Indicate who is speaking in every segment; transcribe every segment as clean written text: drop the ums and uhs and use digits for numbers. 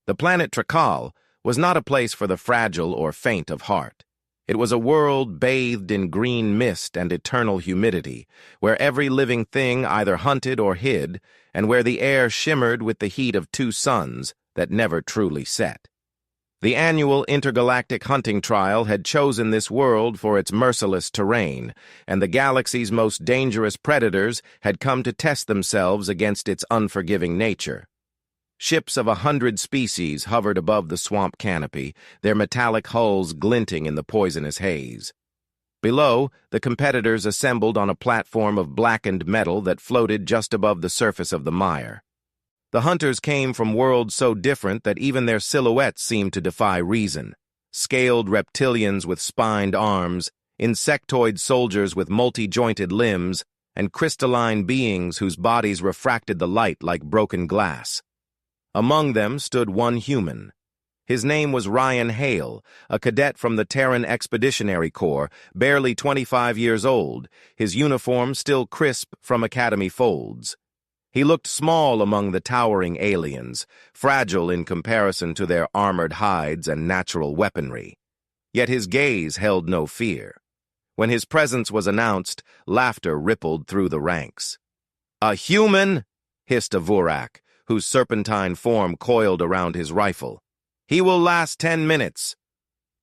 Speaker 1: The planet Trakal was not a place for the fragile or faint of heart. It was a world bathed in green mist and eternal humidity, where every living thing either hunted or hid, and where the air shimmered with the heat of two suns that never truly set. The annual intergalactic hunting trial had chosen this world for its merciless terrain, and the galaxy's most dangerous predators had come to test themselves against its unforgiving nature. Ships of 100 species hovered above the swamp canopy, their metallic hulls glinting in the poisonous haze. Below, the competitors assembled on a platform of blackened metal that floated just above the surface of the mire. The hunters came from worlds so different that even their silhouettes seemed to defy reason. Scaled reptilians with spined arms, insectoid soldiers with multi-jointed limbs, and crystalline beings whose bodies refracted the light like broken glass. Among them stood one human. His name was Ryan Hale, a cadet from the Terran Expeditionary Corps, barely 25 years old, his uniform still crisp from academy folds. He looked small among the towering aliens, fragile in comparison to their armored hides and natural weaponry. Yet his gaze held no fear. When his presence was announced, laughter rippled through the ranks. "A human?" hissed a Vurak, whose serpentine form coiled around his rifle. "He will last 10 minutes.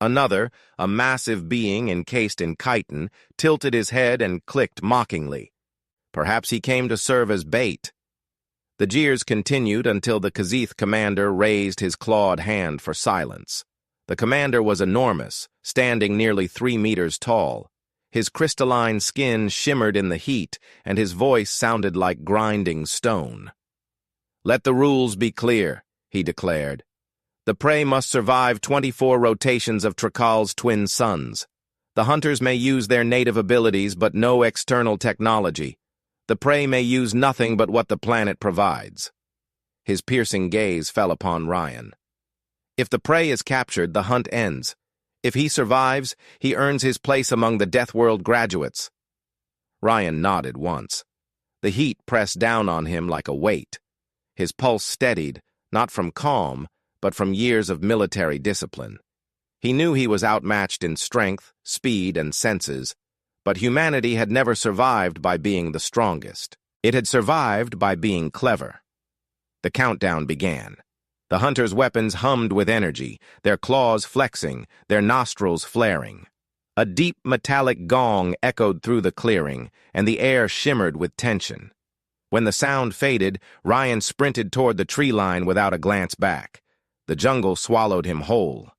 Speaker 1: Another, a massive being encased in chitin, tilted his head and clicked mockingly. Perhaps he came to serve as bait. The jeers continued until the Kazith commander raised his clawed hand for silence. The commander was enormous, standing nearly 3 meters tall. His crystalline skin shimmered in the heat, and his voice sounded like grinding stone. "Let the rules be clear," he declared. "The prey must survive 24 rotations of Trakal's twin suns. The hunters may use their native abilities but no external technology. The prey may use nothing but what the planet provides." His piercing gaze fell upon Ryan. "If the prey is captured, the hunt ends. If he survives, he earns his place among the Death World graduates." Ryan nodded once. The heat pressed down on him like a weight. His pulse steadied, not from calm, but from years of military discipline. He knew he was outmatched in strength, speed, and senses, but humanity had never survived by being the strongest. It had survived by being clever. The countdown began. The hunters' weapons hummed with energy, their claws flexing, their nostrils flaring. A deep metallic gong echoed through the clearing, and the air shimmered with tension. When the sound faded, Ryan sprinted toward the tree line without a glance back. The jungle swallowed him whole.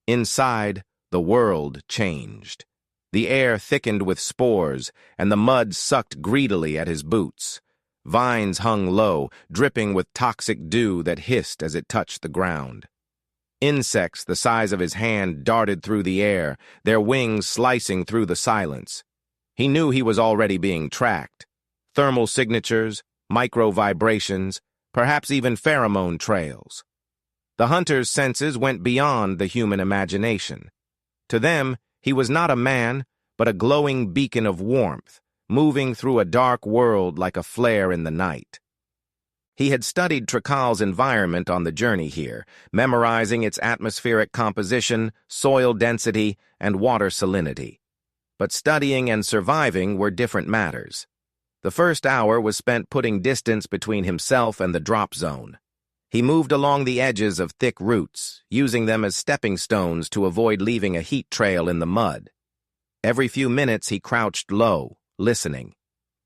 Speaker 1: Inside, the world changed. The air thickened with spores, and the mud sucked greedily at his boots. Vines hung low, dripping with toxic dew that hissed as it touched the ground. Insects the size of his hand darted through the air, their wings slicing through the silence. He knew he was already being tracked. Thermal signatures, micro-vibrations, perhaps even pheromone trails. The hunter's senses went beyond the human imagination. To them, he was not a man, but a glowing beacon of warmth, moving through a dark world like a flare in the night. He had studied Trakal's environment on the journey here, memorizing its atmospheric composition, soil density, and water salinity. But studying and surviving were different matters. The first hour was spent putting distance between himself and the drop zone. He moved along the edges of thick roots, using them as stepping stones to avoid leaving a heat trail in the mud. Every few minutes he crouched low, listening.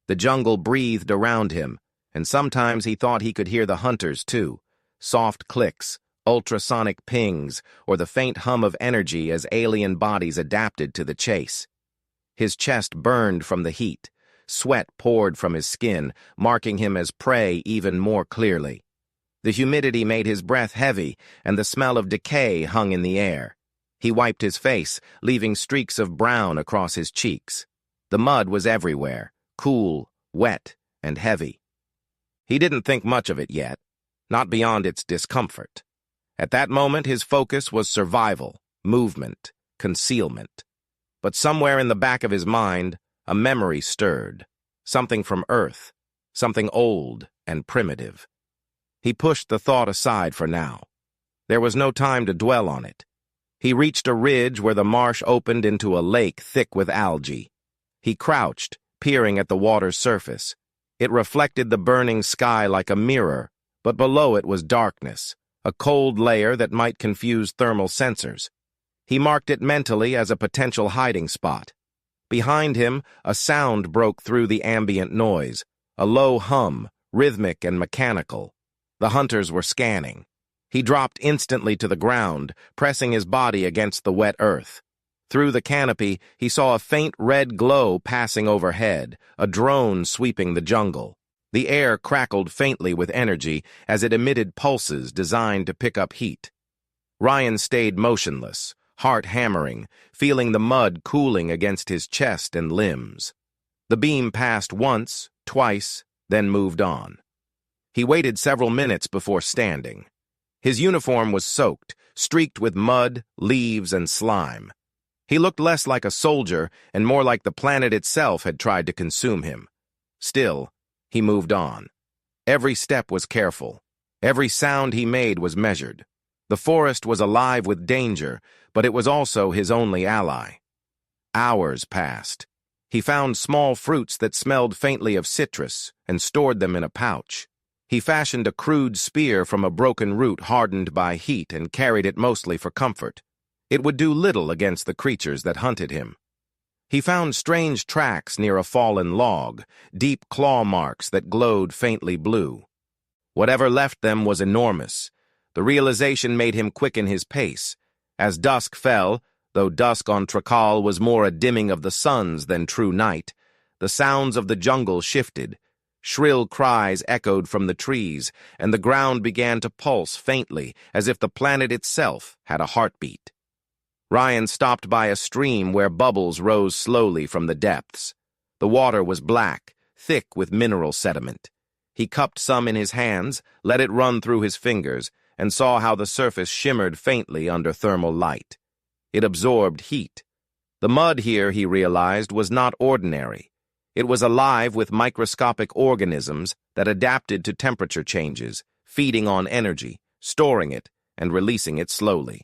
Speaker 1: The jungle breathed around him, and sometimes he thought he could hear the hunters too. Soft clicks, ultrasonic pings, or the faint hum of energy as alien bodies adapted to the chase. His chest burned from the heat. Sweat poured from his skin, marking him as prey even more clearly. The humidity made his breath heavy, and the smell of decay hung in the air. He wiped his face, leaving streaks of brown across his cheeks. The mud was everywhere, cool, wet, and heavy. He didn't think much of it yet, not beyond its discomfort. At that moment, his focus was survival, movement, concealment. But somewhere in the back of his mind, a memory stirred, something from Earth, something old and primitive. He pushed the thought aside for now. There was no time to dwell on it. He reached a ridge where the marsh opened into a lake thick with algae. He crouched, peering at the water's surface. It reflected the burning sky like a mirror, but below it was darkness, a cold layer that might confuse thermal sensors. He marked it mentally as a potential hiding spot. Behind him, a sound broke through the ambient noise, a low hum, rhythmic and mechanical. The hunters were scanning. He dropped instantly to the ground, pressing his body against the wet earth. Through the canopy, he saw a faint red glow passing overhead, a drone sweeping the jungle. The air crackled faintly with energy as it emitted pulses designed to pick up heat. Ryan stayed motionless, heart hammering, feeling the mud cooling against his chest and limbs. The beam passed once, twice, then moved on. He waited several minutes before standing. His uniform was soaked, streaked with mud, leaves, and slime. He looked less like a soldier and more like the planet itself had tried to consume him. Still, he moved on. Every step was careful. Every sound he made was measured. The forest was alive with danger, but it was also his only ally. Hours passed. He found small fruits that smelled faintly of citrus and stored them in a pouch. He fashioned a crude spear from a broken root hardened by heat and carried it mostly for comfort. It would do little against the creatures that hunted him. He found strange tracks near a fallen log, deep claw marks that glowed faintly blue. Whatever left them was enormous. The realization made him quicken his pace. As dusk fell, though dusk on Trakal was more a dimming of the suns than true night, the sounds of the jungle shifted. Shrill cries echoed from the trees, and the ground began to pulse faintly, as if the planet itself had a heartbeat. Ryan stopped by a stream where bubbles rose slowly from the depths. The water was black, thick with mineral sediment. He cupped some in his hands, let it run through his fingers, and saw how the surface shimmered faintly under thermal light. It absorbed heat. The mud here, he realized, was not ordinary. It was alive with microscopic organisms that adapted to temperature changes, feeding on energy, storing it, and releasing it slowly.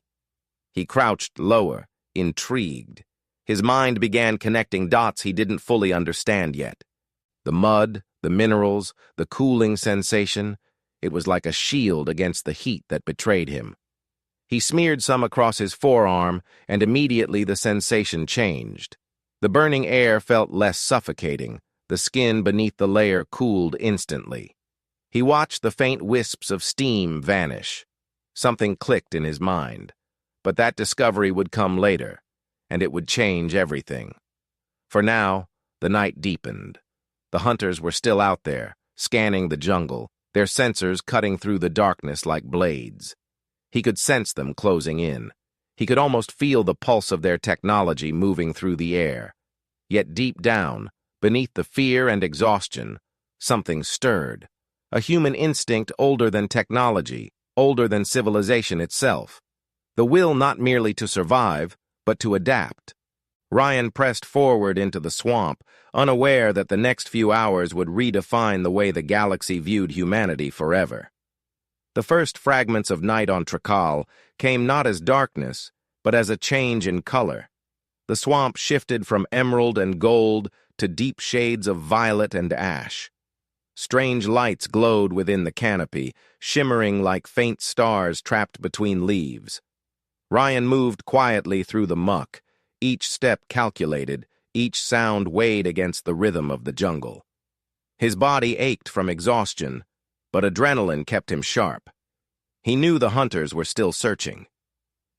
Speaker 1: He crouched lower, intrigued. His mind began connecting dots he didn't fully understand yet. The mud, the minerals, the cooling sensation, it was like a shield against the heat that betrayed him. He smeared some across his forearm, and immediately the sensation changed. The burning air felt less suffocating. The skin beneath the layer cooled instantly. He watched the faint wisps of steam vanish. Something clicked in his mind. But that discovery would come later, and it would change everything. For now, the night deepened. The hunters were still out there, scanning the jungle, their sensors cutting through the darkness like blades. He could sense them closing in. He could almost feel the pulse of their technology moving through the air. Yet deep down, beneath the fear and exhaustion, something stirred. A human instinct older than technology, older than civilization itself. The will not merely to survive, but to adapt. Ryan pressed forward into the swamp, unaware that the next few hours would redefine the way the galaxy viewed humanity forever. The first fragments of night on Trakal came not as darkness, but as a change in color. The swamp shifted from emerald and gold to deep shades of violet and ash. Strange lights glowed within the canopy, shimmering like faint stars trapped between leaves. Ryan moved quietly through the muck, each step calculated, each sound weighed against the rhythm of the jungle. His body ached from exhaustion, but adrenaline kept him sharp. He knew the hunters were still searching.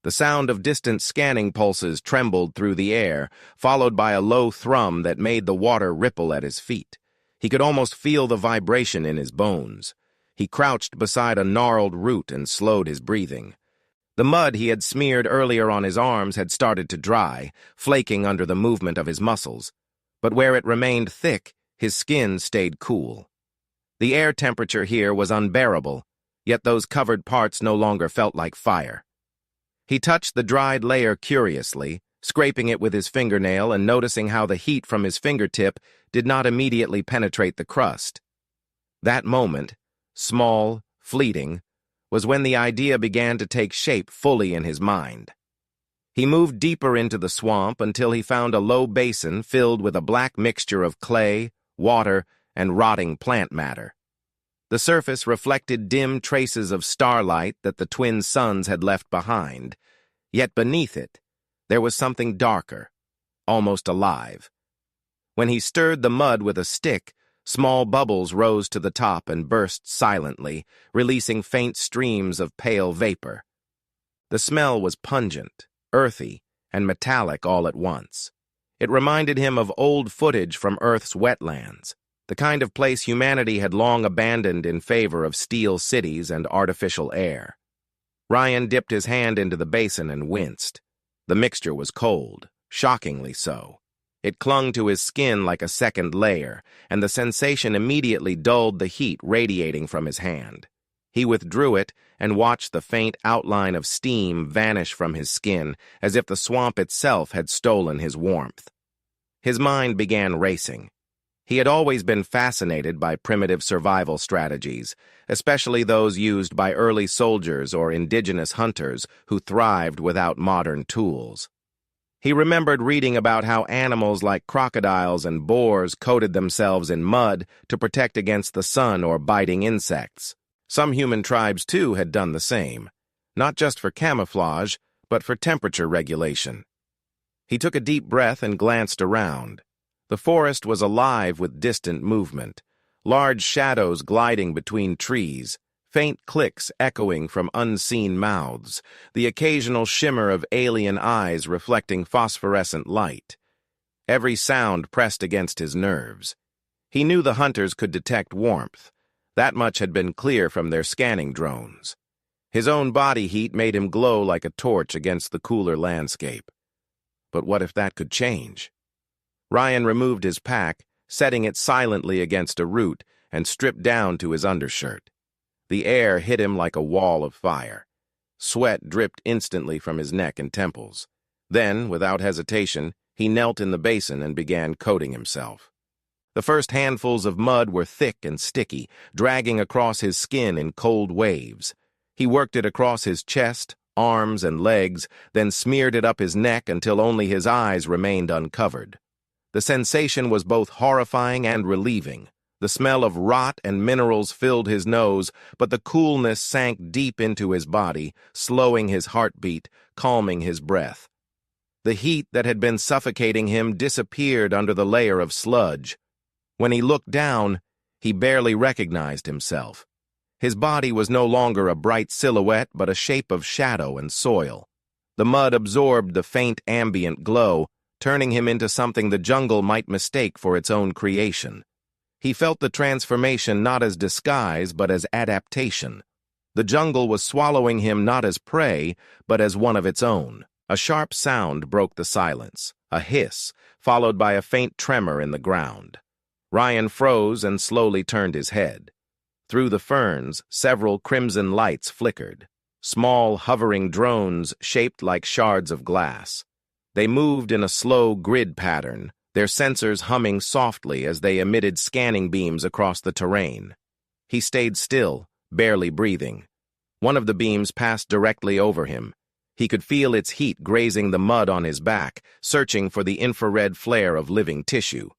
Speaker 1: The sound of distant scanning pulses trembled through the air, followed by a low thrum that made the water ripple at his feet. He could almost feel the vibration in his bones. He crouched beside a gnarled root and slowed his breathing. The mud he had smeared earlier on his arms had started to dry, flaking under the movement of his muscles. But where it remained thick, his skin stayed cool. The air temperature here was unbearable, yet those covered parts no longer felt like fire. He touched the dried layer curiously, scraping it with his fingernail and noticing how the heat from his fingertip did not immediately penetrate the crust. That moment, small, fleeting, was when the idea began to take shape fully in his mind. He moved deeper into the swamp until he found a low basin filled with a black mixture of clay, water, and rotting plant matter. The surface reflected dim traces of starlight that the twin suns had left behind, yet beneath it, there was something darker, almost alive. When he stirred the mud with a stick, small bubbles rose to the top and burst silently, releasing faint streams of pale vapor. The smell was pungent, earthy, and metallic all at once. It reminded him of old footage from Earth's wetlands, the kind of place humanity had long abandoned in favor of steel cities and artificial air. Ryan dipped his hand into the basin and winced. The mixture was cold, shockingly so. It clung to his skin like a second layer, and the sensation immediately dulled the heat radiating from his hand. He withdrew it and watched the faint outline of steam vanish from his skin, as if the swamp itself had stolen his warmth. His mind began racing. He had always been fascinated by primitive survival strategies, especially those used by early soldiers or indigenous hunters who thrived without modern tools. He remembered reading about how animals like crocodiles and boars coated themselves in mud to protect against the sun or biting insects. Some human tribes, too, had done the same, not just for camouflage, but for temperature regulation. He took a deep breath and glanced around. The forest was alive with distant movement, large shadows gliding between trees, faint clicks echoing from unseen mouths, the occasional shimmer of alien eyes reflecting phosphorescent light. Every sound pressed against his nerves. He knew the hunters could detect warmth. That much had been clear from their scanning drones. His own body heat made him glow like a torch against the cooler landscape. But what if that could change? Ryan removed his pack, setting it silently against a root, and stripped down to his undershirt. The air hit him like a wall of fire. Sweat dripped instantly from his neck and temples. Then, without hesitation, he knelt in the basin and began coating himself. The first handfuls of mud were thick and sticky, dragging across his skin in cold waves. He worked it across his chest, arms, and legs, then smeared it up his neck until only his eyes remained uncovered. The sensation was both horrifying and relieving. The smell of rot and minerals filled his nose, but the coolness sank deep into his body, slowing his heartbeat, calming his breath. The heat that had been suffocating him disappeared under the layer of sludge. When he looked down, he barely recognized himself. His body was no longer a bright silhouette, but a shape of shadow and soil. The mud absorbed the faint ambient glow, turning him into something the jungle might mistake for its own creation. He felt the transformation not as disguise, but as adaptation. The jungle was swallowing him not as prey, but as one of its own. A sharp sound broke the silence, a hiss, followed by a faint tremor in the ground. Ryan froze and slowly turned his head. Through the ferns, several crimson lights flickered, small hovering drones shaped like shards of glass. They moved in a slow grid pattern, their sensors humming softly as they emitted scanning beams across the terrain. He stayed still, barely breathing. One of the beams passed directly over him. He could feel its heat grazing the mud on his back, searching for the infrared flare of living tissue.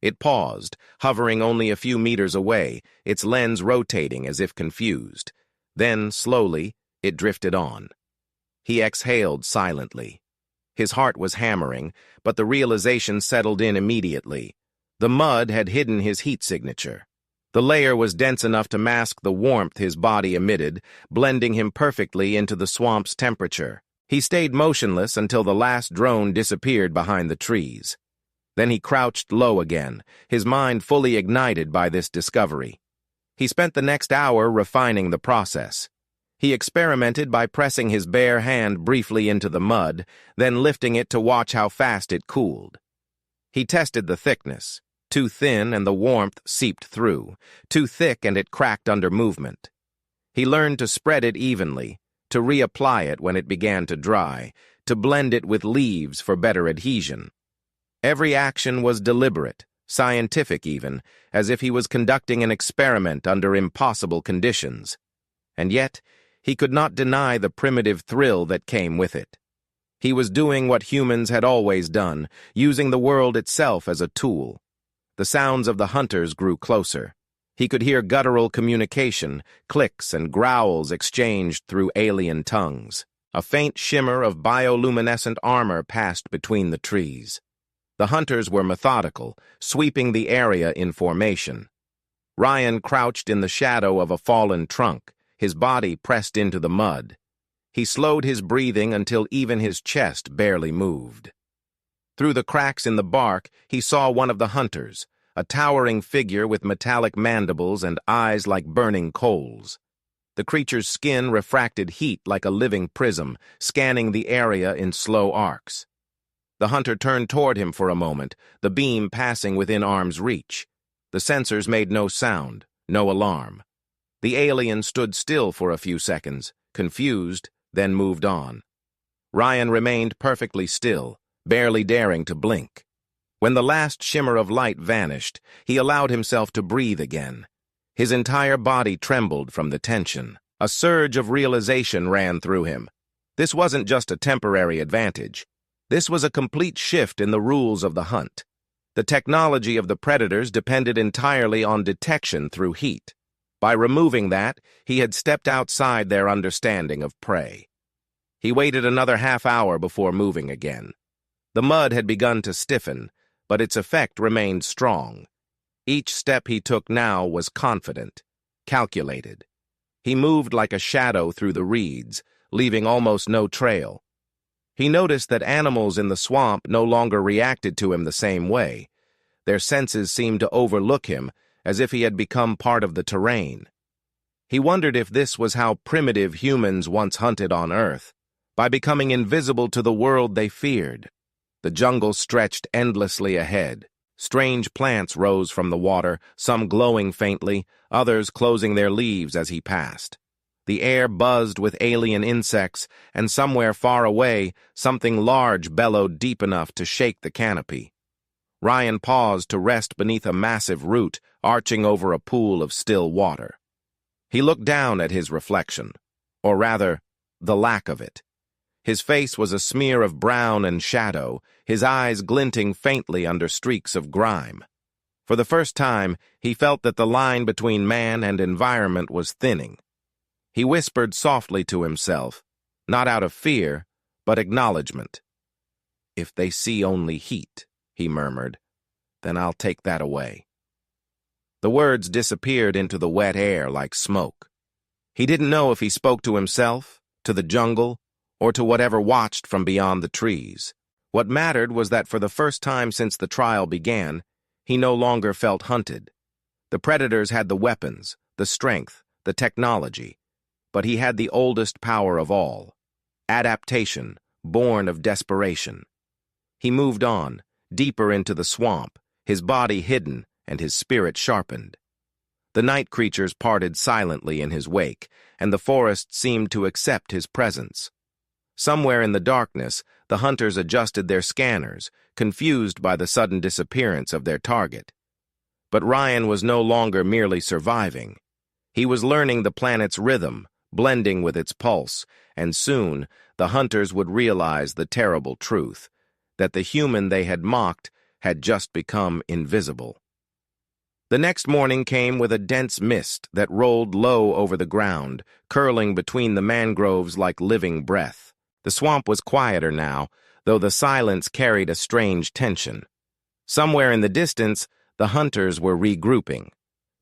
Speaker 1: It paused, hovering only a few meters away, its lens rotating as if confused. Then, slowly, it drifted on. He exhaled silently. His heart was hammering, but the realization settled in immediately. The mud had hidden his heat signature. The layer was dense enough to mask the warmth his body emitted, blending him perfectly into the swamp's temperature. He stayed motionless until the last drone disappeared behind the trees. Then he crouched low again, his mind fully ignited by this discovery. He spent the next hour refining the process. He experimented by pressing his bare hand briefly into the mud, then lifting it to watch how fast it cooled. He tested the thickness. Too thin and the warmth seeped through. Too thick and it cracked under movement. He learned to spread it evenly, to reapply it when it began to dry, to blend it with leaves for better adhesion. Every action was deliberate, scientific even, as if he was conducting an experiment under impossible conditions. And yet, he could not deny the primitive thrill that came with it. He was doing what humans had always done, using the world itself as a tool. The sounds of the hunters grew closer. He could hear guttural communication, clicks and growls exchanged through alien tongues. A faint shimmer of bioluminescent armor passed between the trees. The hunters were methodical, sweeping the area in formation. Ryan crouched in the shadow of a fallen trunk, his body pressed into the mud. He slowed his breathing until even his chest barely moved. Through the cracks in the bark, he saw one of the hunters, a towering figure with metallic mandibles and eyes like burning coals. The creature's skin refracted heat like a living prism, scanning the area in slow arcs. The hunter turned toward him for a moment, the beam passing within arm's reach. The sensors made no sound, no alarm. The alien stood still for a few seconds, confused, then moved on. Ryan remained perfectly still, barely daring to blink. When the last shimmer of light vanished, he allowed himself to breathe again. His entire body trembled from the tension. A surge of realization ran through him. This wasn't just a temporary advantage. This was a complete shift in the rules of the hunt. The technology of the predators depended entirely on detection through heat. By removing that, he had stepped outside their understanding of prey. He waited another half-hour before moving again. The mud had begun to stiffen, but its effect remained strong. Each step he took now was confident, calculated. He moved like a shadow through the reeds, leaving almost no trail. He noticed that animals in the swamp no longer reacted to him the same way. Their senses seemed to overlook him, as if he had become part of the terrain. He wondered if this was how primitive humans once hunted on Earth, by becoming invisible to the world they feared. The jungle stretched endlessly ahead. Strange plants rose from the water, some glowing faintly, others closing their leaves as he passed. The air buzzed with alien insects, and somewhere far away, something large bellowed deep enough to shake the canopy. Ryan paused to rest beneath a massive root arching over a pool of still water. He looked down at his reflection, or rather, the lack of it. His face was a smear of brown and shadow, his eyes glinting faintly under streaks of grime. For the first time, he felt that the line between man and environment was thinning. He whispered softly to himself, not out of fear, but acknowledgement. "If they see only heat," he murmured, "then I'll take that away." The words disappeared into the wet air like smoke. He didn't know if he spoke to himself, to the jungle, or to whatever watched from beyond the trees. What mattered was that for the first time since the trial began, he no longer felt hunted. The predators had the weapons, the strength, the technology, but he had the oldest power of all, adaptation, born of desperation. He moved on, deeper into the swamp, his body hidden and his spirit sharpened. The night creatures parted silently in his wake, and the forest seemed to accept his presence. Somewhere in the darkness, the hunters adjusted their scanners, confused by the sudden disappearance of their target. But Ryan was no longer merely surviving. He was learning the planet's rhythm, blending with its pulse, and soon the hunters would realize the terrible truth, that the human they had mocked had just become invisible. The next morning came with a dense mist that rolled low over the ground, curling between the mangroves like living breath. The swamp was quieter now, though the silence carried a strange tension. Somewhere in the distance, the hunters were regrouping.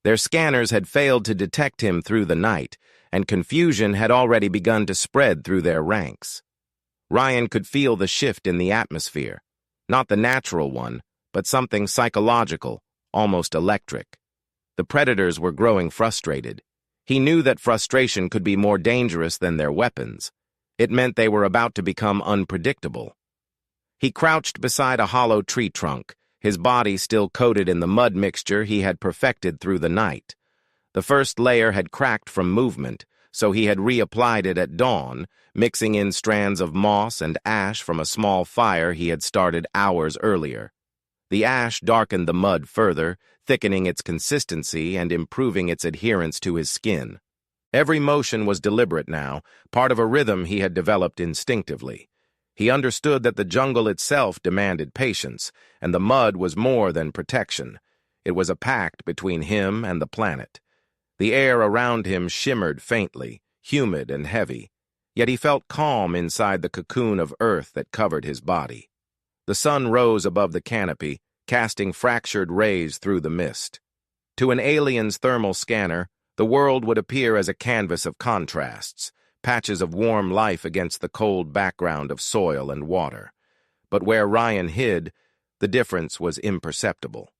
Speaker 1: Their scanners had failed to detect him through the night, and confusion had already begun to spread through their ranks. Ryan could feel the shift in the atmosphere, not the natural one, but something psychological, almost electric. The predators were growing frustrated. He knew that frustration could be more dangerous than their weapons. It meant they were about to become unpredictable. He crouched beside a hollow tree trunk, his body still coated in the mud mixture he had perfected through the night. The first layer had cracked from movement, so he had reapplied it at dawn, mixing in strands of moss and ash from a small fire he had started hours earlier. The ash darkened the mud further, thickening its consistency and improving its adherence to his skin. Every motion was deliberate now, part of a rhythm he had developed instinctively. He understood that the jungle itself demanded patience, and the mud was more than protection. It was a pact between him and the planet. The air around him shimmered faintly, humid and heavy, yet he felt calm inside the cocoon of earth that covered his body. The sun rose above the canopy, casting fractured rays through the mist. To an alien's thermal scanner, the world would appear as a canvas of contrasts, patches of warm life against the cold background of soil and water. But where Ryan hid, the difference was imperceptible.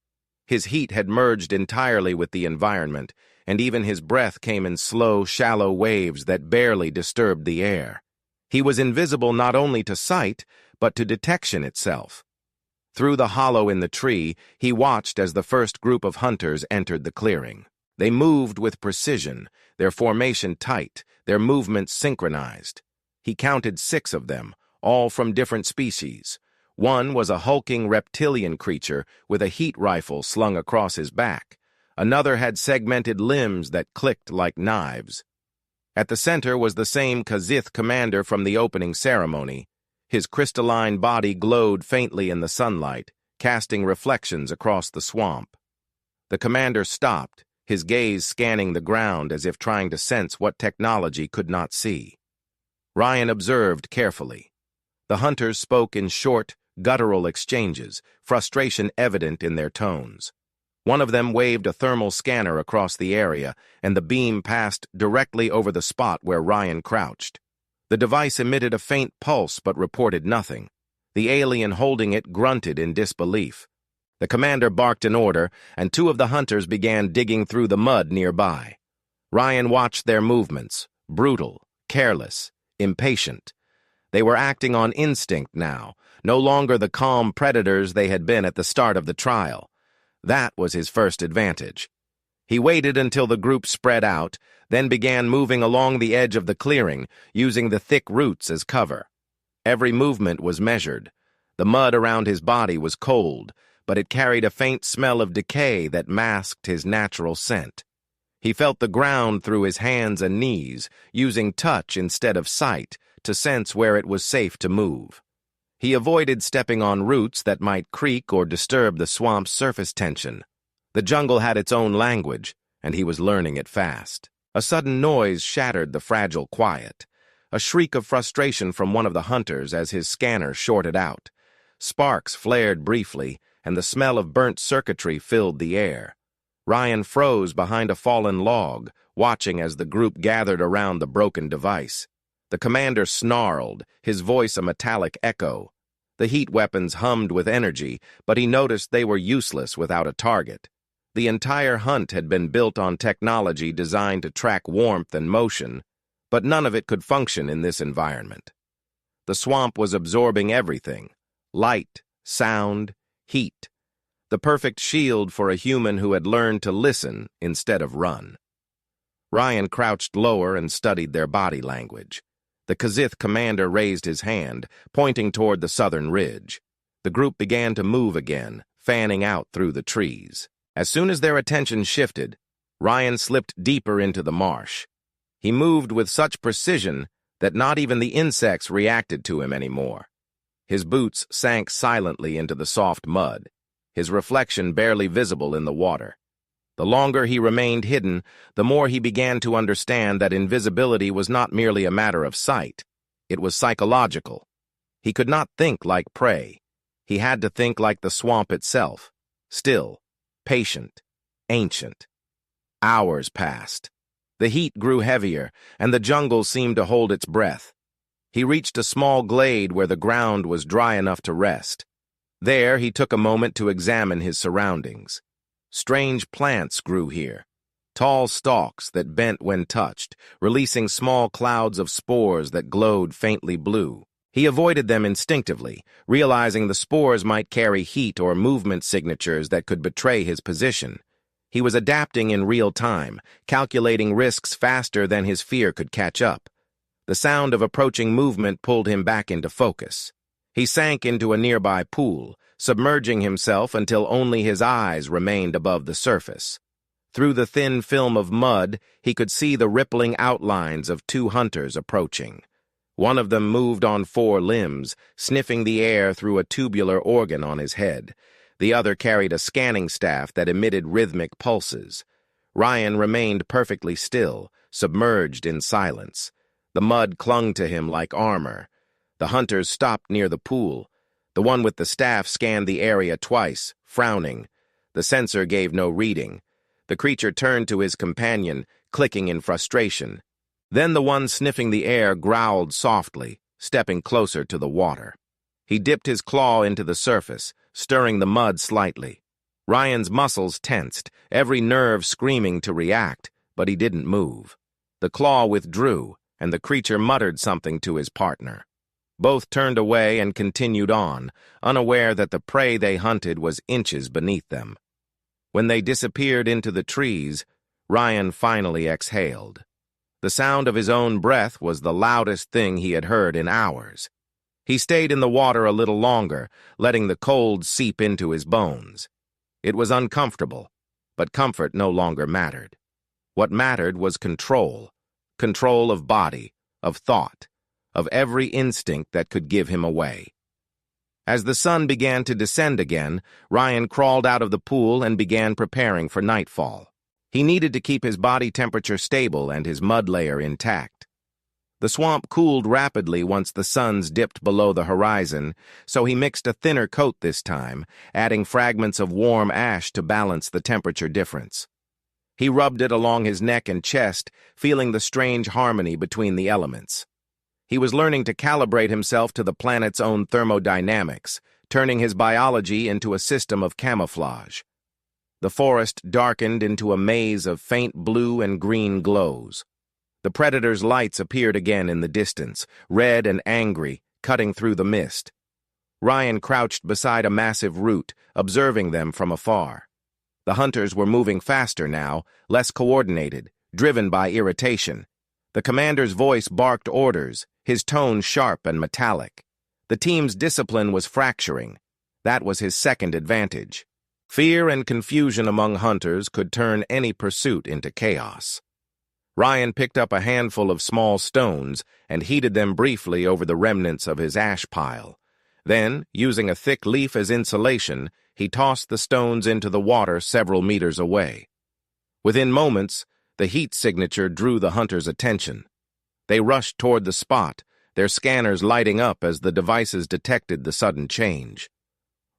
Speaker 1: His heat had merged entirely with the environment, and even his breath came in slow, shallow waves that barely disturbed the air. He was invisible not only to sight, but to detection itself. Through the hollow in the tree, he watched as the first group of hunters entered the clearing. They moved with precision, their formation tight, their movements synchronized. He counted 6 of them, all from different species. One was a hulking reptilian creature with a heat rifle slung across his back. Another had segmented limbs that clicked like knives. At the center was the same Kazith commander from the opening ceremony. His crystalline body glowed faintly in the sunlight, casting reflections across the swamp. The commander stopped, his gaze scanning the ground as if trying to sense what technology could not see. Ryan observed carefully. The hunters spoke in short, guttural exchanges, frustration evident in their tones. One of them waved a thermal scanner across the area, and the beam passed directly over the spot where Ryan crouched. The device emitted a faint pulse but reported nothing. The alien holding it grunted in disbelief. The commander barked an order, and 2 of the hunters began digging through the mud nearby. Ryan watched their movements, brutal, careless, impatient. They were acting on instinct now, no longer the calm predators they had been at the start of the trial. That was his first advantage. He waited until the group spread out, then began moving along the edge of the clearing, using the thick roots as cover. Every movement was measured. The mud around his body was cold, but it carried a faint smell of decay that masked his natural scent. He felt the ground through his hands and knees, using touch instead of sight to sense where it was safe to move. He avoided stepping on roots that might creak or disturb the swamp's surface tension. The jungle had its own language, and he was learning it fast. A sudden noise shattered the fragile quiet. A shriek of frustration from one of the hunters as his scanner shorted out. Sparks flared briefly, and the smell of burnt circuitry filled the air. Ryan froze behind a fallen log, watching as the group gathered around the broken device. The commander snarled, his voice a metallic echo. The heat weapons hummed with energy, but he noticed they were useless without a target. The entire hunt had been built on technology designed to track warmth and motion, but none of it could function in this environment. The swamp was absorbing everything: light, sound, heat. The perfect shield for a human who had learned to listen instead of run. Ryan crouched lower and studied their body language. The Kazith commander raised his hand, pointing toward the southern ridge. The group began to move again, fanning out through the trees. As soon as their attention shifted, Ryan slipped deeper into the marsh. He moved with such precision that not even the insects reacted to him anymore. His boots sank silently into the soft mud, his reflection barely visible in the water. The longer he remained hidden, the more he began to understand that invisibility was not merely a matter of sight. It was psychological. He could not think like prey. He had to think like the swamp itself, still, patient, ancient. Hours passed. The heat grew heavier, and the jungle seemed to hold its breath. He reached a small glade where the ground was dry enough to rest. There, he took a moment to examine his surroundings. Strange plants grew here, tall stalks that bent when touched, releasing small clouds of spores that glowed faintly blue. He avoided them instinctively, realizing the spores might carry heat or movement signatures that could betray his position. He was adapting in real time, calculating risks faster than his fear could catch up. The sound of approaching movement pulled him back into focus. He sank into a nearby pool, submerging himself until only his eyes remained above the surface. Through the thin film of mud, he could see the rippling outlines of two hunters approaching. One of them moved on four limbs, sniffing the air through a tubular organ on his head. The other carried a scanning staff that emitted rhythmic pulses. Ryan remained perfectly still, submerged in silence. The mud clung to him like armor. The hunters stopped near the pool. The one with the staff scanned the area twice, frowning. The sensor gave no reading. The creature turned to his companion, clicking in frustration. Then the one sniffing the air growled softly, stepping closer to the water. He dipped his claw into the surface, stirring the mud slightly. Ryan's muscles tensed, every nerve screaming to react, but he didn't move. The claw withdrew, and the creature muttered something to his partner. Both turned away and continued on, unaware that the prey they hunted was inches beneath them. When they disappeared into the trees, Ryan finally exhaled. The sound of his own breath was the loudest thing he had heard in hours. He stayed in the water a little longer, letting the cold seep into his bones. It was uncomfortable, but comfort no longer mattered. What mattered was control. Control of body, of thought, of every instinct that could give him away. As the sun began to descend again, Ryan crawled out of the pool and began preparing for nightfall. He needed to keep his body temperature stable and his mud layer intact. The swamp cooled rapidly once the suns dipped below the horizon, so he mixed a thinner coat this time, adding fragments of warm ash to balance the temperature difference. He rubbed it along his neck and chest, feeling the strange harmony between the elements. He was learning to calibrate himself to the planet's own thermodynamics, turning his biology into a system of camouflage. The forest darkened into a maze of faint blue and green glows. The predator's lights appeared again in the distance, red and angry, cutting through the mist. Ryan crouched beside a massive root, observing them from afar. The hunters were moving faster now, less coordinated, driven by irritation. The commander's voice barked orders, his tone sharp and metallic. The team's discipline was fracturing. That was his second advantage. Fear and confusion among hunters could turn any pursuit into chaos. Ryan picked up a handful of small stones and heated them briefly over the remnants of his ash pile. Then, using a thick leaf as insulation, he tossed the stones into the water several meters away. Within moments, the heat signature drew the hunters' attention. They rushed toward the spot, their scanners lighting up as the devices detected the sudden change.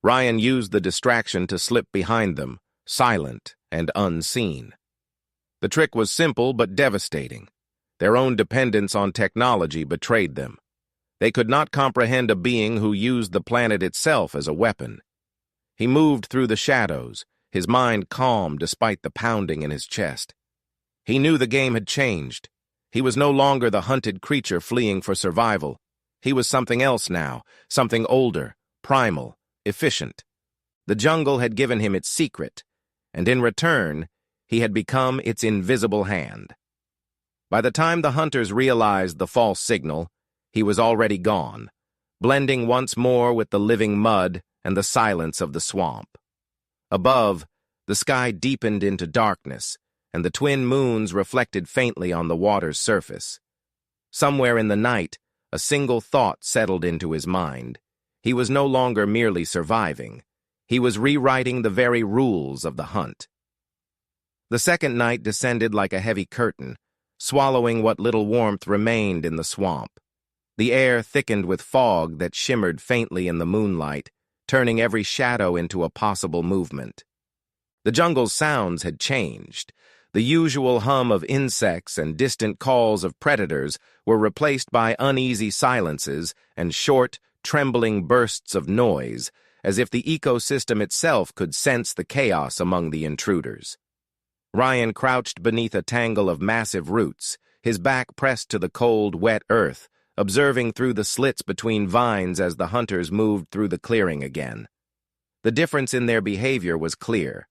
Speaker 1: Ryan used the distraction to slip behind them, silent and unseen. The trick was simple but devastating. Their own dependence on technology betrayed them. They could not comprehend a being who used the planet itself as a weapon. He moved through the shadows, his mind calm despite the pounding in his chest. He knew the game had changed. He was no longer the hunted creature fleeing for survival. He was something else now, something older, primal, efficient. The jungle had given him its secret, and in return, he had become its invisible hand. By the time the hunters realized the false signal, he was already gone, blending once more with the living mud and the silence of the swamp. Above, the sky deepened into darkness, and the twin moons reflected faintly on the water's surface. Somewhere in the night, a single thought settled into his mind. He was no longer merely surviving. He was rewriting the very rules of the hunt. The second night descended like a heavy curtain, swallowing what little warmth remained in the swamp. The air thickened with fog that shimmered faintly in the moonlight, turning every shadow into a possible movement. The jungle's sounds had changed. The usual hum of insects and distant calls of predators were replaced by uneasy silences and short, trembling bursts of noise, as if the ecosystem itself could sense the chaos among the intruders. Ryan crouched beneath a tangle of massive roots, his back pressed to the cold, wet earth, observing through the slits between vines as the hunters moved through the clearing again. The difference in their behavior was clear.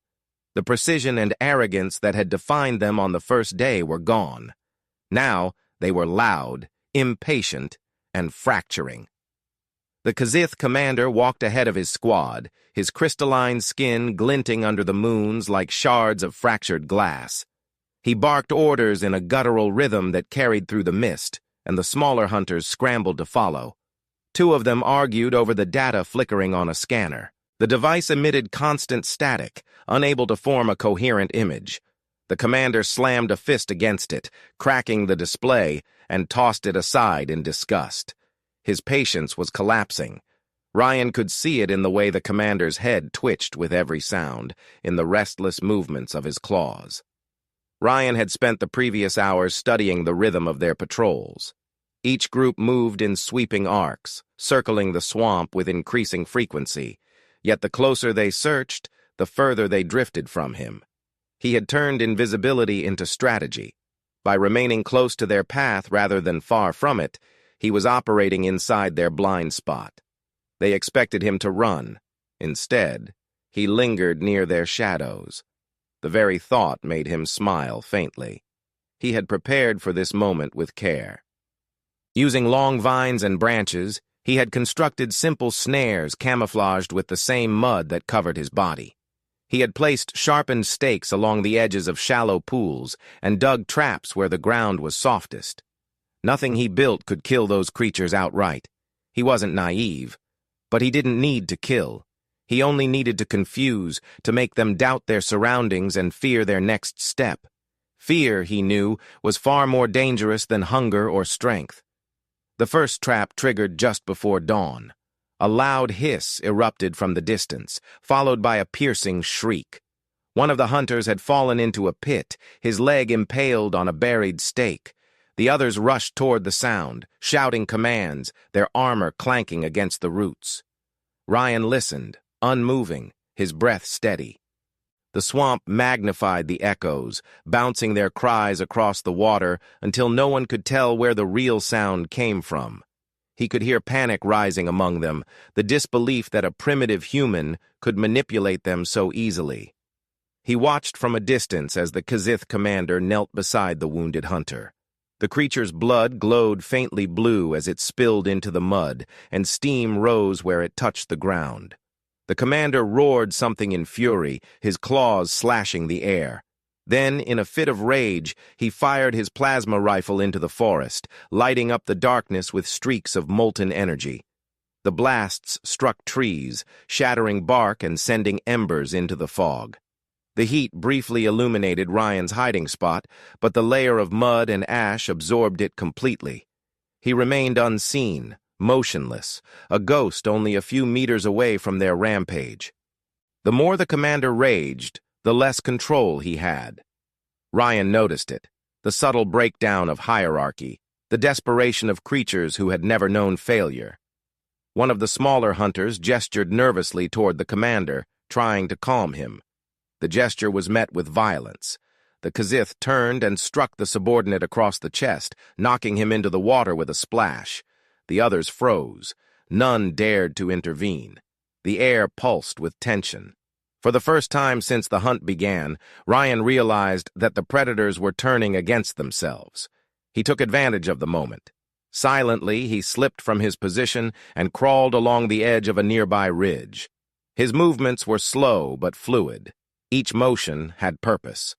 Speaker 1: The precision and arrogance that had defined them on the first day were gone. Now they were loud, impatient, and fracturing. The Kazith commander walked ahead of his squad, his crystalline skin glinting under the moons like shards of fractured glass. He barked orders in a guttural rhythm that carried through the mist, and the smaller hunters scrambled to follow. Two of them argued over the data flickering on a scanner. The device emitted constant static, unable to form a coherent image. The commander slammed a fist against it, cracking the display, and tossed it aside in disgust. His patience was collapsing. Ryan could see it in the way the commander's head twitched with every sound, in the restless movements of his claws. Ryan had spent the previous hours studying the rhythm of their patrols. Each group moved in sweeping arcs, circling the swamp with increasing frequency, yet the closer they searched, the further they drifted from him. He had turned invisibility into strategy. By remaining close to their path rather than far from it, he was operating inside their blind spot. They expected him to run. Instead, he lingered near their shadows. The very thought made him smile faintly. He had prepared for this moment with care. Using long vines and branches, he had constructed simple snares camouflaged with the same mud that covered his body. He had placed sharpened stakes along the edges of shallow pools and dug traps where the ground was softest. Nothing he built could kill those creatures outright. He wasn't naive, but he didn't need to kill. He only needed to confuse, to make them doubt their surroundings and fear their next step. Fear, he knew, was far more dangerous than hunger or strength. The first trap triggered just before dawn. A loud hiss erupted from the distance, followed by a piercing shriek. One of the hunters had fallen into a pit, his leg impaled on a buried stake. The others rushed toward the sound, shouting commands, their armor clanking against the roots. Ryan listened, unmoving, his breath steady. The swamp magnified the echoes, bouncing their cries across the water until no one could tell where the real sound came from. He could hear panic rising among them, the disbelief that a primitive human could manipulate them so easily. He watched from a distance as the Kazith commander knelt beside the wounded hunter. The creature's blood glowed faintly blue as it spilled into the mud, and steam rose where it touched the ground. The commander roared something in fury, his claws slashing the air. Then, in a fit of rage, he fired his plasma rifle into the forest, lighting up the darkness with streaks of molten energy. The blasts struck trees, shattering bark and sending embers into the fog. The heat briefly illuminated Ryan's hiding spot, but the layer of mud and ash absorbed it completely. He remained unseen, motionless, a ghost only a few meters away from their rampage. The more the commander raged, the less control he had. Ryan noticed it, the subtle breakdown of hierarchy, the desperation of creatures who had never known failure. One of the smaller hunters gestured nervously toward the commander, trying to calm him. The gesture was met with violence. The Kazith turned and struck the subordinate across the chest, knocking him into the water with a splash. The others froze. None dared to intervene. The air pulsed with tension. For the first time since the hunt began, Ryan realized that the predators were turning against themselves. He took advantage of the moment. Silently, he slipped from his position and crawled along the edge of a nearby ridge. His movements were slow but fluid. Each motion had purpose.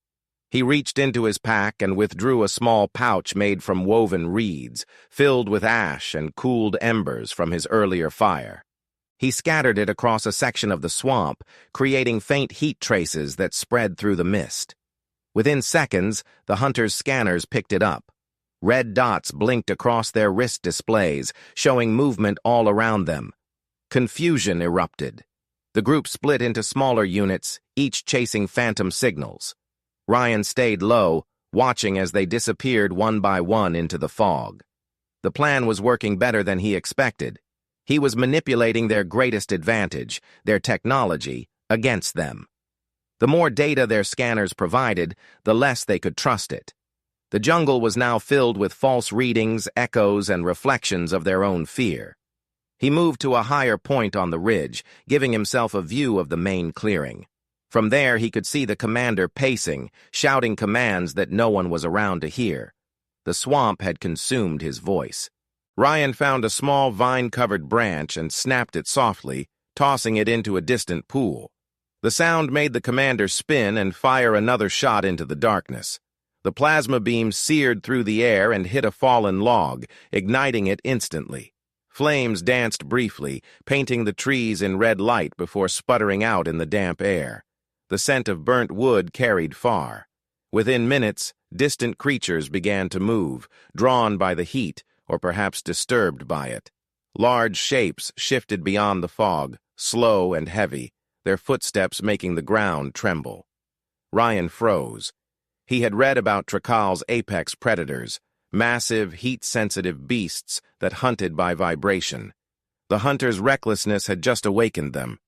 Speaker 1: He reached into his pack and withdrew a small pouch made from woven reeds, filled with ash and cooled embers from his earlier fire. He scattered it across a section of the swamp, creating faint heat traces that spread through the mist. Within seconds, the hunter's scanners picked it up. Red dots blinked across their wrist displays, showing movement all around them. Confusion erupted. The group split into smaller units, each chasing phantom signals. Ryan stayed low, watching as they disappeared one by one into the fog. The plan was working better than he expected. He was manipulating their greatest advantage, their technology, against them. The more data their scanners provided, the less they could trust it. The jungle was now filled with false readings, echoes, and reflections of their own fear. He moved to a higher point on the ridge, giving himself a view of the main clearing. From there, he could see the commander pacing, shouting commands that no one was around to hear. The swamp had consumed his voice. Ryan found a small vine-covered branch and snapped it softly, tossing it into a distant pool. The sound made the commander spin and fire another shot into the darkness. The plasma beam seared through the air and hit a fallen log, igniting it instantly. Flames danced briefly, painting the trees in red light before sputtering out in the damp air. The scent of burnt wood carried far. Within minutes, distant creatures began to move, drawn by the heat, or perhaps disturbed by it. Large shapes shifted beyond the fog, slow and heavy, their footsteps making the ground tremble. Ryan froze. He had read about Trakal's apex predators, massive, heat-sensitive beasts that hunted by vibration. The hunter's recklessness had just awakened them.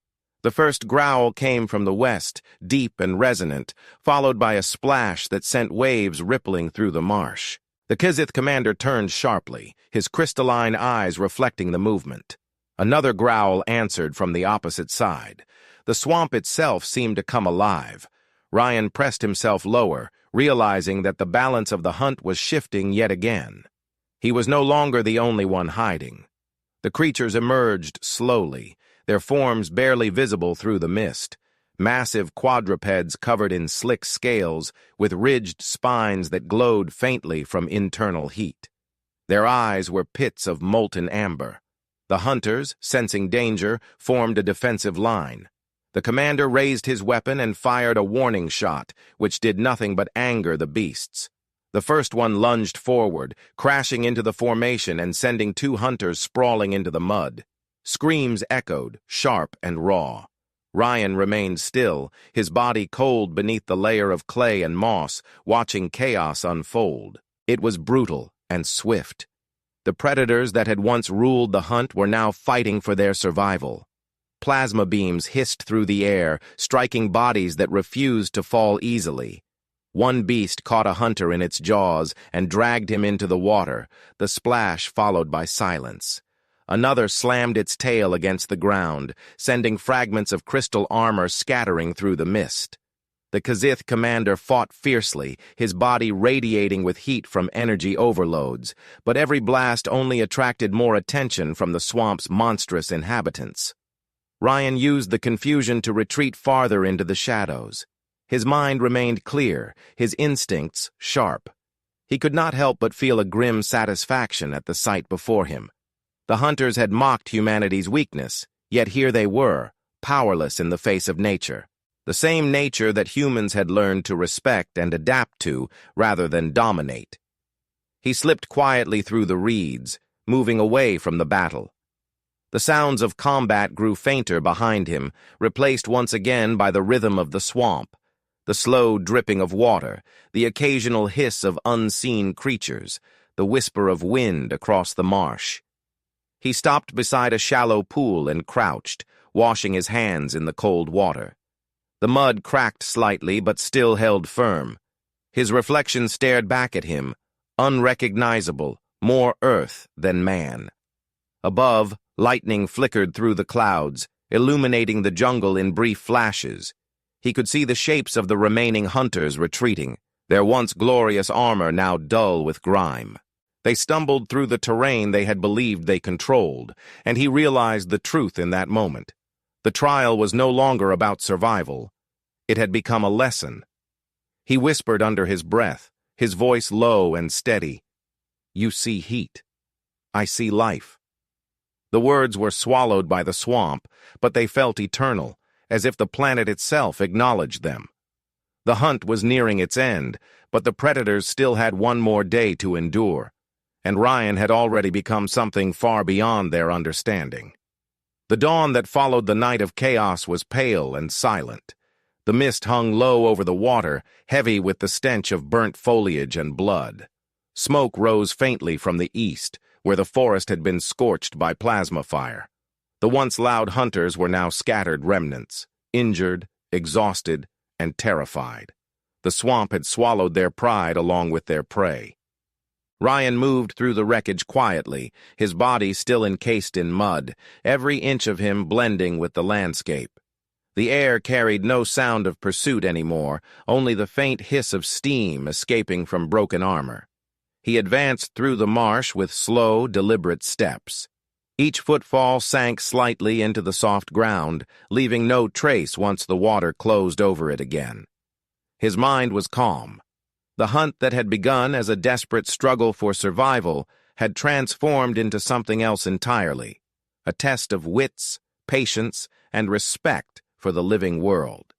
Speaker 1: The first growl came from the west, deep and resonant, followed by a splash that sent waves rippling through the marsh. The Kizith commander turned sharply, his crystalline eyes reflecting the movement. Another growl answered from the opposite side. The swamp itself seemed to come alive. Ryan pressed himself lower, realizing that the balance of the hunt was shifting yet again. He was no longer the only one hiding. The creatures emerged slowly, their forms barely visible through the mist. Massive quadrupeds covered in slick scales, with ridged spines that glowed faintly from internal heat. Their eyes were pits of molten amber. The hunters, sensing danger, formed a defensive line. The commander raised his weapon and fired a warning shot, which did nothing but anger the beasts. The first one lunged forward, crashing into the formation and sending two hunters sprawling into the mud. Screams echoed, sharp and raw. Ryan remained still, his body cold beneath the layer of clay and moss, watching chaos unfold. It was brutal and swift. The predators that had once ruled the hunt were now fighting for their survival. Plasma beams hissed through the air, striking bodies that refused to fall easily. One beast caught a hunter in its jaws and dragged him into the water, the splash followed by silence. Another slammed its tail against the ground, sending fragments of crystal armor scattering through the mist. The Kizith commander fought fiercely, his body radiating with heat from energy overloads, but every blast only attracted more attention from the swamp's monstrous inhabitants. Ryan used the confusion to retreat farther into the shadows. His mind remained clear, his instincts sharp. He could not help but feel a grim satisfaction at the sight before him. The hunters had mocked humanity's weakness, yet here they were, powerless in the face of nature. The same nature that humans had learned to respect and adapt to rather than dominate. He slipped quietly through the reeds, moving away from the battle. The sounds of combat grew fainter behind him, replaced once again by the rhythm of the swamp, the slow dripping of water, the occasional hiss of unseen creatures, the whisper of wind across the marsh. He stopped beside a shallow pool and crouched, washing his hands in the cold water. The mud cracked slightly but still held firm. His reflection stared back at him, unrecognizable, more earth than man. Above, lightning flickered through the clouds, illuminating the jungle in brief flashes. He could see the shapes of the remaining hunters retreating, their once glorious armor now dull with grime. They stumbled through the terrain they had believed they controlled, and he realized the truth in that moment. The trial was no longer about survival. It had become a lesson. He whispered under his breath, his voice low and steady. "You see heat. I see life." The words were swallowed by the swamp, but they felt eternal, as if the planet itself acknowledged them. The hunt was nearing its end, but the predators still had one more day to endure, and Ryan had already become something far beyond their understanding. The dawn that followed the night of chaos was pale and silent. The mist hung low over the water, heavy with the stench of burnt foliage and blood. Smoke rose faintly from the east, where the forest had been scorched by plasma fire. The once loud hunters were now scattered remnants, injured, exhausted, and terrified. The swamp had swallowed their pride along with their prey. Ryan moved through the wreckage quietly, his body still encased in mud, every inch of him blending with the landscape. The air carried no sound of pursuit anymore, only the faint hiss of steam escaping from broken armor. He advanced through the marsh with slow, deliberate steps. Each footfall sank slightly into the soft ground, leaving no trace once the water closed over it again. His mind was calm. The hunt that had begun as a desperate struggle for survival had transformed into something else entirely, a test of wits, patience, and respect for the living world.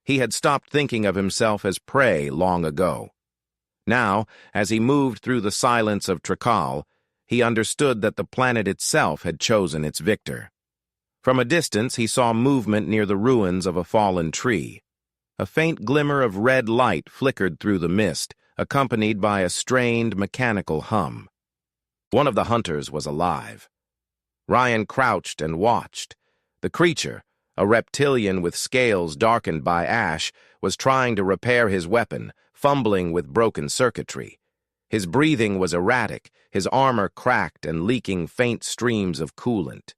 Speaker 1: He had stopped thinking of himself as prey long ago. Now, as he moved through the silence of Trakal, he understood that the planet itself had chosen its victor. From a distance, he saw movement near the ruins of a fallen tree. A faint glimmer of red light flickered through the mist, accompanied by a strained, mechanical hum. One of the hunters was alive. Ryan crouched and watched. The creature, a reptilian with scales darkened by ash, was trying to repair his weapon, fumbling with broken circuitry. His breathing was erratic, his armor cracked and leaking faint streams of coolant.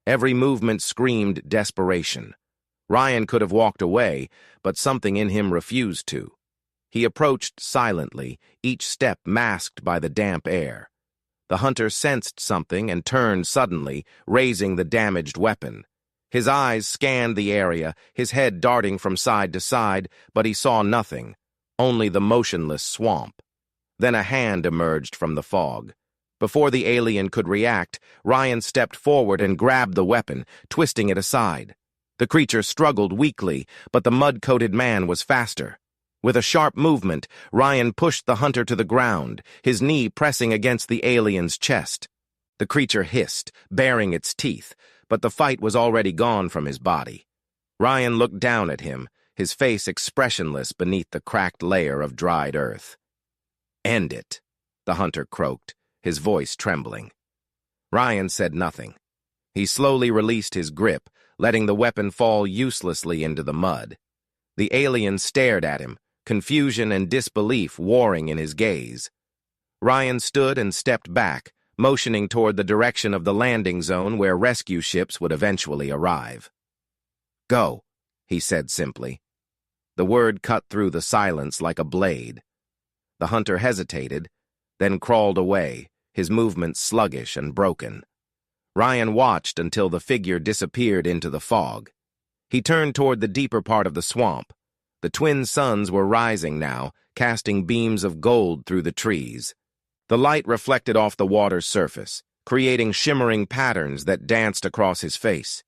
Speaker 1: Every movement screamed desperation. Ryan could have walked away, but something in him refused to. He approached silently, each step masked by the damp air. The hunter sensed something and turned suddenly, raising the damaged weapon. His eyes scanned the area, his head darting from side to side, but he saw nothing, only the motionless swamp. Then a hand emerged from the fog. Before the alien could react, Ryan stepped forward and grabbed the weapon, twisting it aside. The creature struggled weakly, but the mud-coated man was faster. With a sharp movement, Ryan pushed the hunter to the ground, his knee pressing against the alien's chest. The creature hissed, baring its teeth, but the fight was already gone from his body. Ryan looked down at him, his face expressionless beneath the cracked layer of dried earth. "End it," the hunter croaked, his voice trembling. Ryan said nothing. He slowly released his grip, letting the weapon fall uselessly into the mud. The alien stared at him, confusion and disbelief warring in his gaze. Ryan stood and stepped back, motioning toward the direction of the landing zone where rescue ships would eventually arrive. "Go," he said simply. The word cut through the silence like a blade. The hunter hesitated, then crawled away, his movements sluggish and broken. Ryan watched until the figure disappeared into the fog. He turned toward the deeper part of the swamp. The twin suns were rising now, casting beams of gold through the trees. The light reflected off the water's surface, creating shimmering patterns that danced across his face.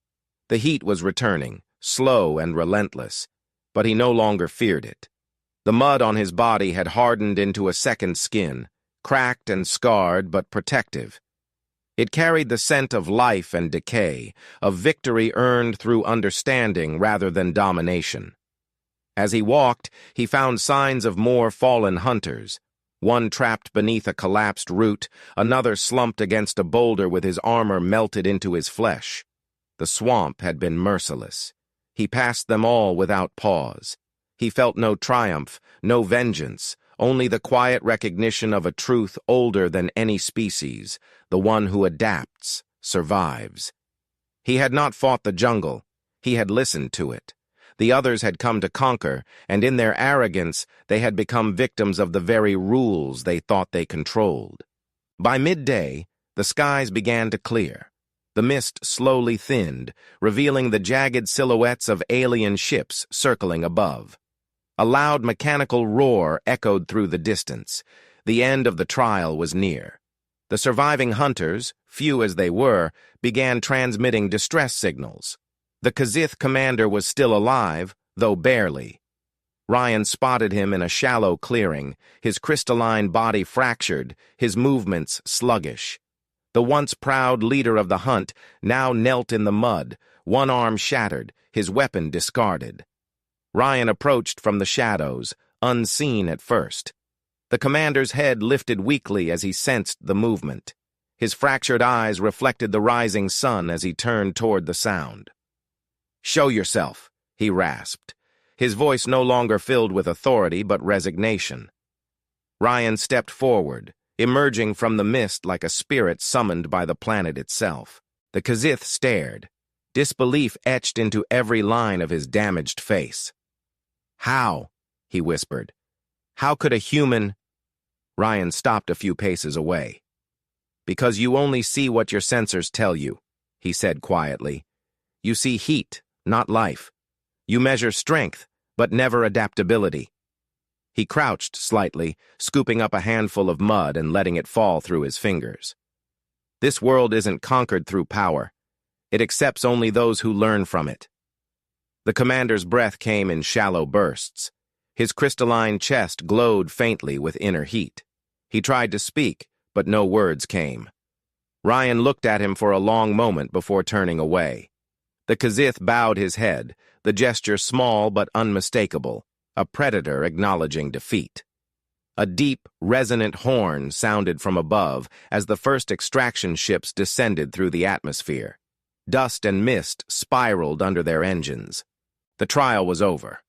Speaker 1: The heat was returning, slow and relentless, but he no longer feared it. The mud on his body had hardened into a second skin, cracked and scarred but protective. It carried the scent of life and decay, of victory earned through understanding rather than domination. As he walked, he found signs of more fallen hunters. One trapped beneath a collapsed root, another slumped against a boulder with his armor melted into his flesh. The swamp had been merciless. He passed them all without pause. He felt no triumph, no vengeance, only the quiet recognition of a truth older than any species, the one who adapts, survives. He had not fought the jungle. He had listened to it. The others had come to conquer, and in their arrogance, they had become victims of the very rules they thought they controlled. By midday, the skies began to clear. The mist slowly thinned, revealing the jagged silhouettes of alien ships circling above. A loud mechanical roar echoed through the distance. The end of the trial was near. The surviving hunters, few as they were, began transmitting distress signals. The Kazith commander was still alive, though barely. Ryan spotted him in a shallow clearing, his crystalline body fractured, his movements sluggish. The once proud leader of the hunt now knelt in the mud, one arm shattered, his weapon discarded. Ryan approached from the shadows, unseen at first. The commander's head lifted weakly as he sensed the movement. His fractured eyes reflected the rising sun as he turned toward the sound. "Show yourself," he rasped, his voice no longer filled with authority but resignation. Ryan stepped forward, emerging from the mist like a spirit summoned by the planet itself. The Kazith stared, disbelief etched into every line of his damaged face. "How?" he whispered. "How could a human—" Ryan stopped a few paces away. "Because you only see what your sensors tell you," he said quietly. "You see heat, not life. You measure strength, but never adaptability." He crouched slightly, scooping up a handful of mud and letting it fall through his fingers. "This world isn't conquered through power. It accepts only those who learn from it." The commander's breath came in shallow bursts. His crystalline chest glowed faintly with inner heat. He tried to speak, but no words came. Ryan looked at him for a long moment before turning away. The Kazith bowed his head, the gesture small but unmistakable, a predator acknowledging defeat. A deep, resonant horn sounded from above as the first extraction ships descended through the atmosphere. Dust and mist spiraled under their engines. The trial was over.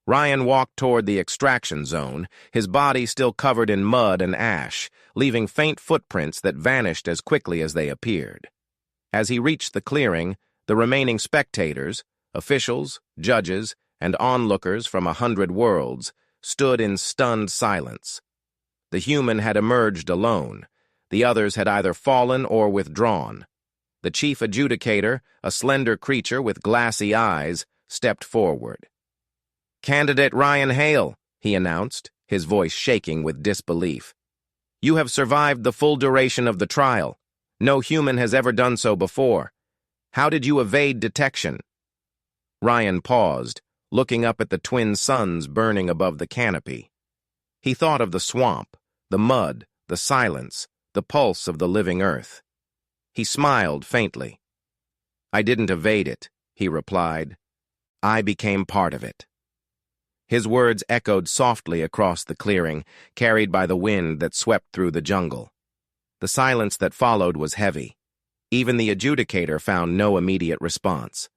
Speaker 1: Ryan walked toward the extraction zone, his body still covered in mud and ash, leaving faint footprints that vanished as quickly as they appeared. As he reached the clearing, the remaining spectators, officials, judges, and onlookers from 100 worlds, stood in stunned silence. The human had emerged alone. The others had either fallen or withdrawn. The chief adjudicator, a slender creature with glassy eyes, stepped forward. "Candidate Ryan Hale," he announced, his voice shaking with disbelief. "You have survived the full duration of the trial. No human has ever done so before. How did you evade detection?" Ryan paused, looking up at the twin suns burning above the canopy. He thought of the swamp, the mud, the silence, the pulse of the living earth. He smiled faintly. "I didn't evade it," he replied. "I became part of it." His words echoed softly across the clearing, carried by the wind that swept through the jungle. The silence that followed was heavy. Even the adjudicator found no immediate response.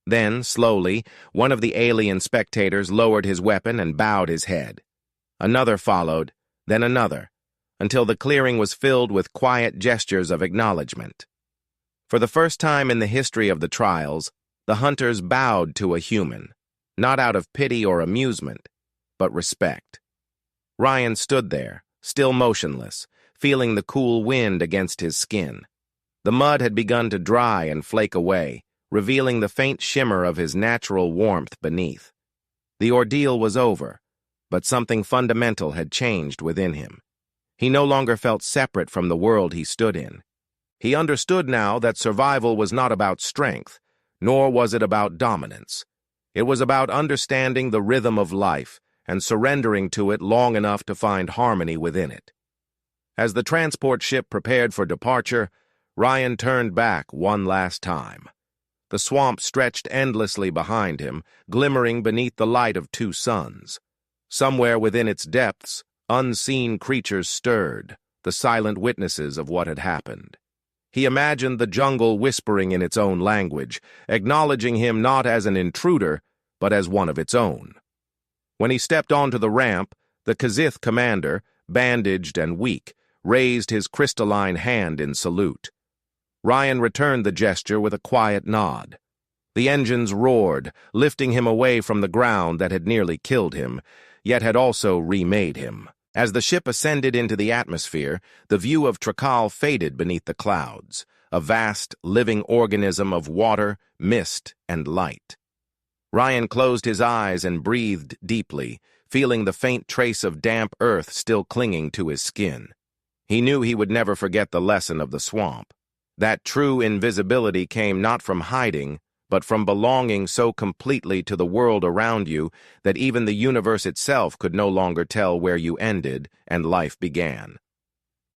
Speaker 1: Then, slowly, one of the alien spectators lowered his weapon and bowed his head. Another followed, then another, until the clearing was filled with quiet gestures of acknowledgement. For the first time in the history of the trials, the hunters bowed to a human, not out of pity or amusement, but respect. Ryan stood there, still motionless, feeling the cool wind against his skin. The mud had begun to dry and flake away, revealing the faint shimmer of his natural warmth beneath. The ordeal was over, but something fundamental had changed within him. He no longer felt separate from the world he stood in. He understood now that survival was not about strength, nor was it about dominance. It was about understanding the rhythm of life and surrendering to it long enough to find harmony within it. As the transport ship prepared for departure, Ryan turned back one last time. The swamp stretched endlessly behind him, glimmering beneath the light of 2 suns. Somewhere within its depths, unseen creatures stirred, the silent witnesses of what had happened. He imagined the jungle whispering in its own language, acknowledging him not as an intruder, but as one of its own. When he stepped onto the ramp, the Kazith commander, bandaged and weak, raised his crystalline hand in salute. Ryan returned the gesture with a quiet nod. The engines roared, lifting him away from the ground that had nearly killed him, yet had also remade him. As the ship ascended into the atmosphere, the view of Trakal faded beneath the clouds, a vast, living organism of water, mist, and light. Ryan closed his eyes and breathed deeply, feeling the faint trace of damp earth still clinging to his skin. He knew he would never forget the lesson of the swamp. That true invisibility came not from hiding, but from belonging so completely to the world around you that even the universe itself could no longer tell where you ended and life began.